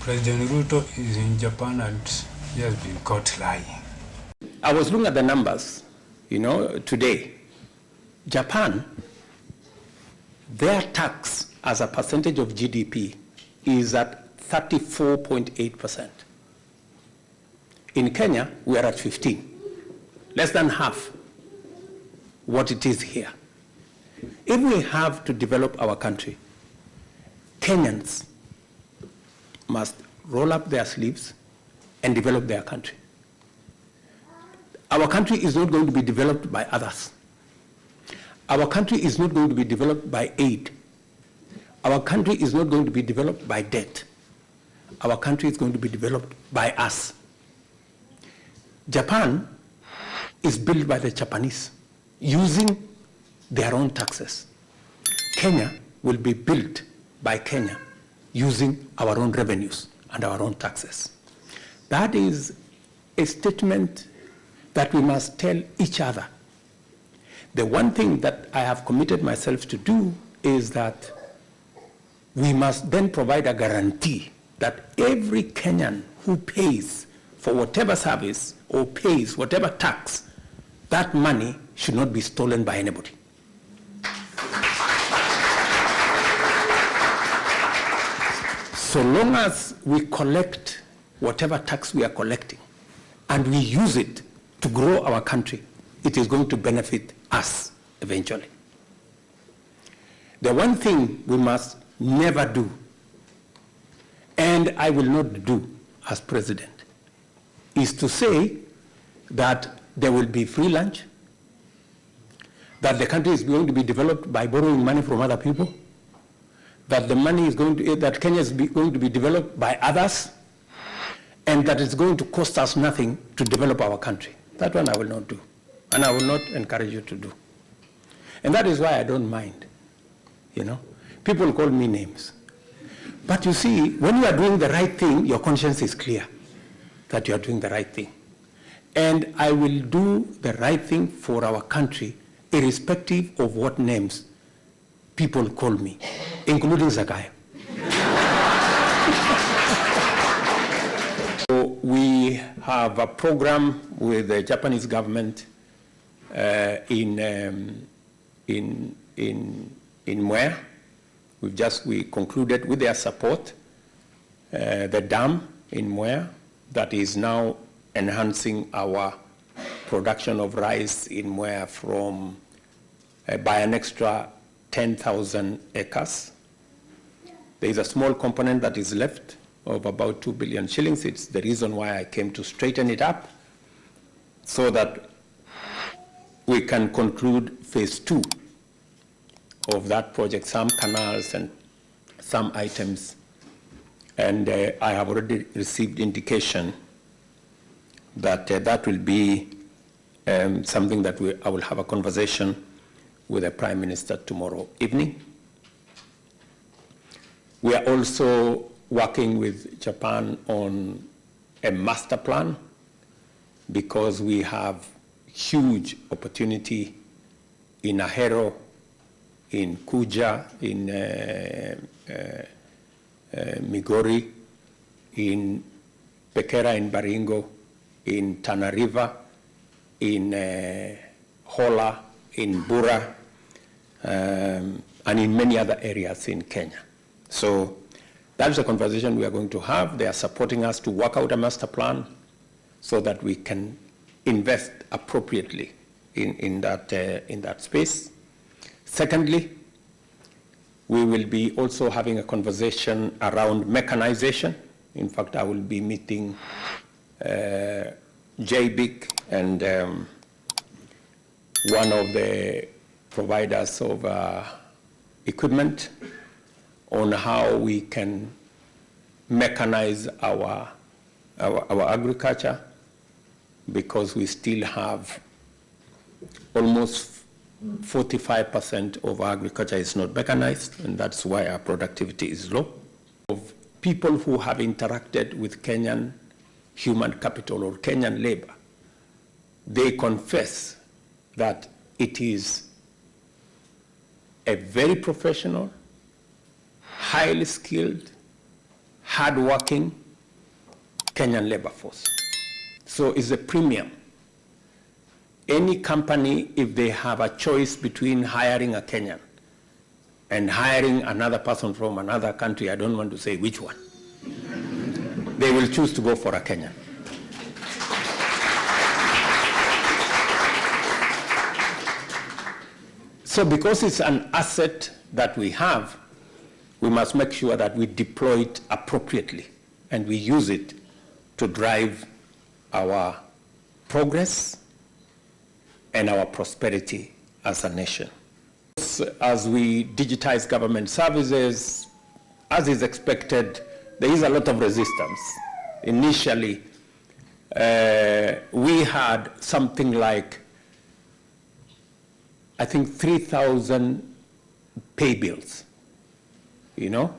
President Ruto is in Japan and he has been caught lying. I was looking at the numbers, today. Japan, their tax as a percentage of GDP is at 34.8%. In Kenya, we are at 15, less than half what it is here. If we have to develop our country, Kenyans must roll up their sleeves and develop their country. Our country is not going to be developed by others. Our country is not going to be developed by aid. Our country is not going to be developed by debt. Our country is going to be developed by us. Japan is built by the Japanese using their own taxes. Kenya will be built by Kenya using our own revenues and our own taxes. That is a statement that we must tell each other. The one thing that I have committed myself to do is that we must then provide a guarantee that every Kenyan who pays for whatever service or pays whatever tax, that money should not be stolen by anybody. So long as we collect whatever tax we are collecting and we use it to grow our country, it is going to benefit us eventually. The one thing we must never do, and I will not do as president, is to say that there will be free lunch, that the country is going to be developed by borrowing money from other people, that the money is going to, that Kenya is going to be developed by others, and that it's going to cost us nothing to develop our country. That one I will not do, and I will not encourage you to do. And that is why I don't mind, People call me names. But you see, when you are doing the right thing, your conscience is clear that you are doing the right thing. And I will do the right thing for our country, irrespective of what names people call me, including Zakayo. So we have a program with the Japanese government in Mwea. We concluded with their support the dam in Mwea that is now enhancing our production of rice in Mwea from by an extra 10,000 acres. There is a small component that is left of about 2 billion shillings. It's the reason why I came to straighten it up so that we can conclude phase 2 of that project, some canals and some items. And I have already received indication that that will be something that I will have a conversation with the Prime Minister tomorrow evening. We are also working with Japan on a master plan because we have huge opportunity in Ahero, in Kuja, in Migori, in Pekera, in Baringo, in Tana River, in Hola, in Bura, and in many other areas in Kenya. So that's the conversation we are going to have. They are supporting us to work out a master plan so that we can invest appropriately in that space. Secondly, we will be also having a conversation around mechanization. In fact, I will be meeting JBIC and one of the providers of equipment on how we can mechanize our agriculture, because we still have almost 45% of our agriculture is not mechanized, and that's why our productivity is low. Of people who have interacted with Kenyan human capital or Kenyan labor, they confess that it is a very professional, highly skilled, hardworking Kenyan labor force. So it's a premium. Any company, if they have a choice between hiring a Kenyan and hiring another person from another country, I don't want to say which one, they will choose to go for a Kenyan. So because it's an asset that we have, we must make sure that we deploy it appropriately and we use it to drive our progress and our prosperity as a nation. As we digitize government services, as is expected, there is a lot of resistance. Initially, we had something like, I think, 3,000 pay bills, you know?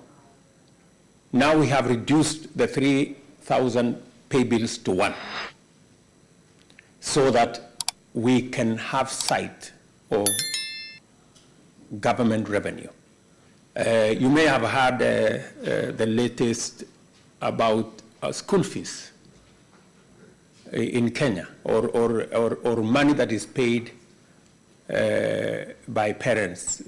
Now we have reduced the 3,000 pay bills to one, so that we can have sight of government revenue. You may have heard the latest about school fees in Kenya, or money that is paid by parents.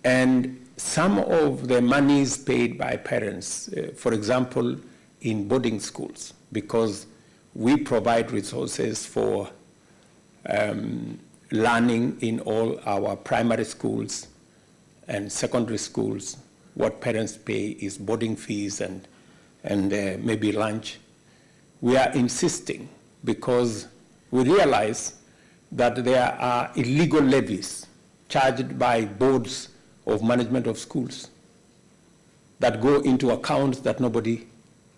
And some of the monies paid by parents, for example, in boarding schools, because we provide resources for learning in all our primary schools and secondary schools. What parents pay is boarding fees and maybe lunch. We are insisting because we realize that there are illegal levies charged by boards of management of schools that go into accounts that nobody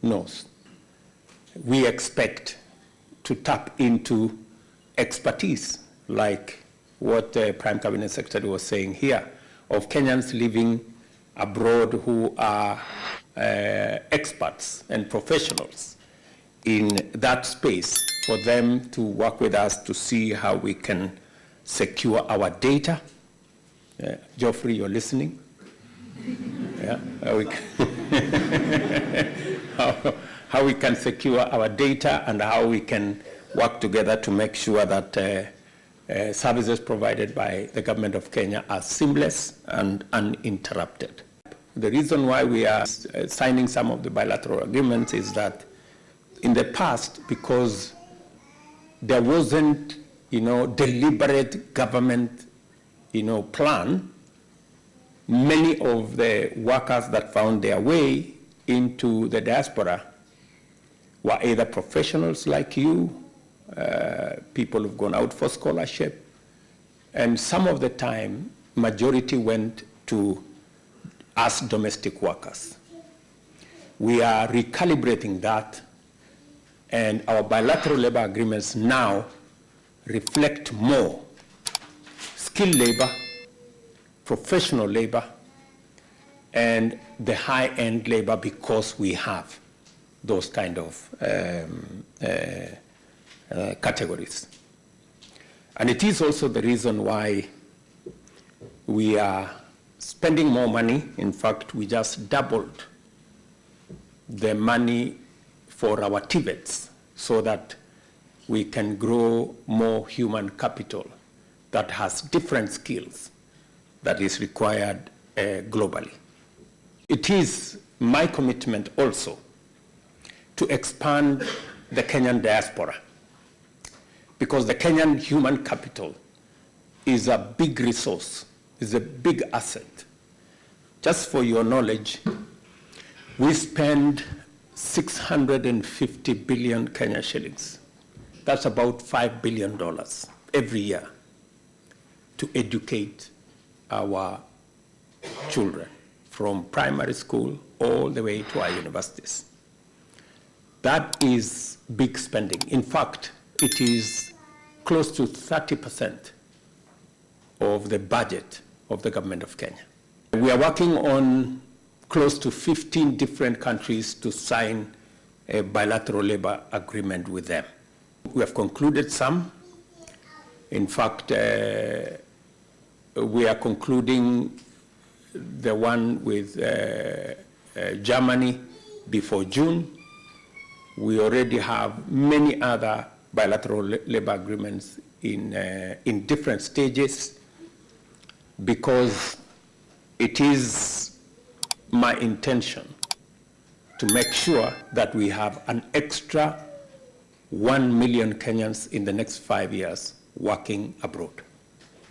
knows. We expect to tap into expertise like what the Prime Cabinet Secretary was saying here, of Kenyans living abroad who are experts and professionals in that space, for them to work with us to see how we can secure our data. Geoffrey, you're listening? Yeah, how we can secure our data and how we can work together to make sure that services provided by the government of Kenya are seamless and uninterrupted. The reason why we are signing some of the bilateral agreements is that in the past, because there wasn't, deliberate government, plan, many of the workers that found their way into the diaspora were either professionals like you, people who've gone out for scholarship, and some of the time, majority went to us domestic workers. We are recalibrating that, and our bilateral labor agreements now reflect more skilled labor, professional labor, and the high-end labor, because we have those kind of categories. And it is also the reason why we are spending more money. In fact, we just doubled the money for our TVETs so that we can grow more human capital that has different skills that is required globally. It is my commitment also to expand the Kenyan diaspora, because the Kenyan human capital is a big resource, is a big asset. Just for your knowledge, we spend 650 billion Kenya shillings. That's about $5 billion every year to educate our children from primary school all the way to our universities. That is big spending. In fact, it is close to 30% of the budget of the government of Kenya. We are working on close to 15 different countries to sign a bilateral labor agreement with them. We have concluded some. In fact, we are concluding the one with Germany before June. We already have many other bilateral labor agreements in different stages, because it is my intention to make sure that we have an extra 1 million Kenyans in the next 5 years working abroad.